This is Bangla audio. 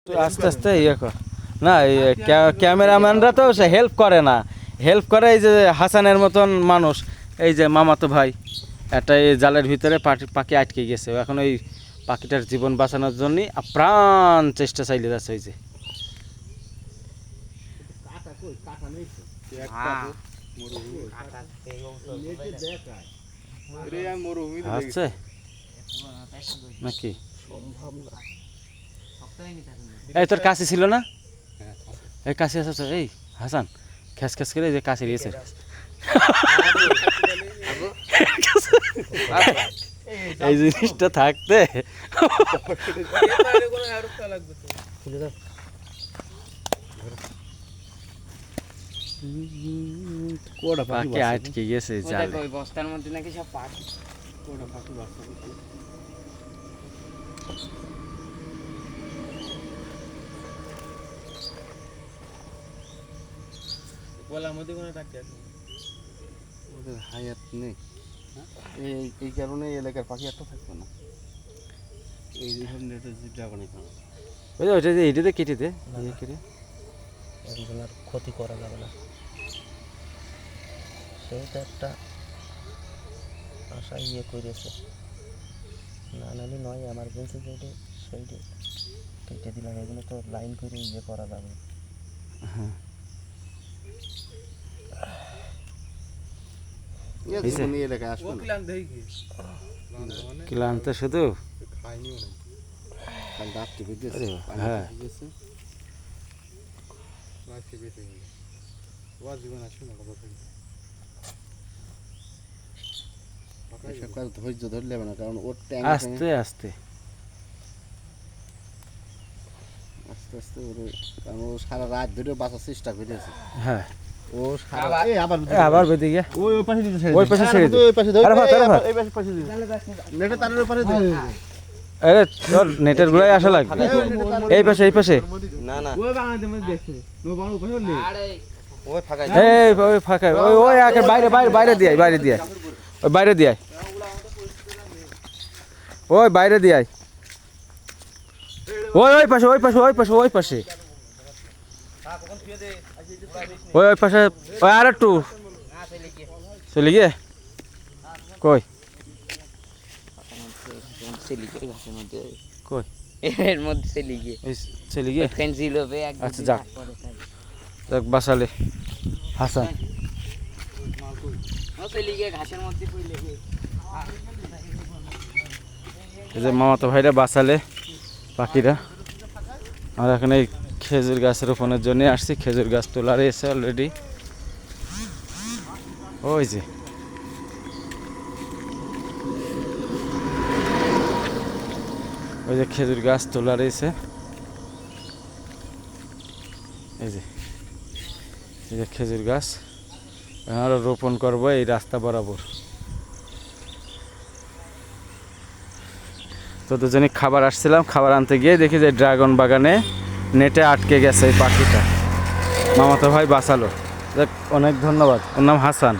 আস্তে আস্তে ইয়ে কর না, ক্যামেরাম্যানরা তো সে হেল্প করে না, হেল্প করে এই যে হাসানের মতন মানুষ, এই যে মামাতো ভাই একটা এই জালের ভিতরে পাখি আটকে গেছে, এখন ওই পাখিটার জীবন বাঁচানোর জন্যই আপ্রাণ চেষ্টা চালিয়ে যাচ্ছে। ওই যে আচ্ছা নাকি এই তোর কাছে ছিল না, এই কাছে আছে তো, এই হাসান খ্যাস খ্যাস করে যে কাছে দিয়েছে এই জিনিসটা থাকতে পাখি আটকে গেছে জালে। বস্তার মধ্যে নাকি সব পাখি বলার মধ্যে কোনো ডাক্তার আছে ওদের হায়াত নেই, এই কারণে এলাকার পাখি একটা থাকবে না। এই ধরনের ড্রাগনের কারণে ওই যে ওইটা যে এইটাতে কেটে দে, কেটে একজনের ক্ষতি করা যাবে না, সেইটা একটা আশা ইয়ে করেছে। না নাহলে নয় এমার্জেন্সি যেটা সেইটা কেটে দিলাম, এগুলো তো লাইন করে ইয়ে করা যাবে। হ্যাঁ এলাকায় আসবে না, ক্লান্ত শুধু ডাকতে বেঁধেছে। হ্যাঁ ধৈর্য ধরলে হবে না, কারণ ওর ট্যাঙ্ক আস্তে আস্তে আস্তে আস্তে কারণ ও সারা রাত ধরে বাঁচার চেষ্টা করেছে। হ্যাঁ ও আবার বেঁধে গিয়ে ওই পাশে দিতে ওই পাশে ছেড়ে দে, ওই পাশে ধরে আরে ভাই, আরে ভাই। এই পাশে দিতে নেটে তারের উপরে দে। আরে তোর নেটের গুলাই আসা লাগবে, এই পাশে এই পাশে না না ওই বাংলাদেশের মধ্যে দেখছে নো বাংলা উপরে হলে ওই ফাঁকা এই ওই ফাঁকা ওই ওই আগে বাইরে বাইরে বাইরে দিয়ে বাইরে দিয়ে ওই বাইরে দিয়ে ওই বাইরে দিয়ে ওই ওই পাশে ওই পাশে ওই পাশে ওই পাশে ওই ওই পাশে ওই আর একটু চলে গিয়ে কই ঘাসের মধ্যে কই এর মধ্যে চলে গিয়ে এই চলে গিয়ে পেন্সিল হবে একদম। আচ্ছা যাক যাক বাঁচালে হাসান। চলে গিয়ে ঘাসের মধ্যে পড়লে এই যে মামাতো ভাইরা বাঁচালে পাখিরা। আর এখন এই খেজুর গাছ রোপণের জন্য আসছি, খেজুর গাছ তোলা রয়েছে অলরেডি। ওই যে ওই যে খেজুর গাছ তোলা রয়েছে, এই যে এই যে খেজুর গাছ আরো রোপণ করবো এই রাস্তা বরাবর। তো দুজনে খাবার আসছিলাম, খাবার আনতে গিয়ে দেখি যে ড্রাগন বাগানে নেটে আটকে গেছে এই পাখিটা, মামাতো ভাই বাঁচালো। অনেক ধন্যবাদ। ওর নাম হাসান।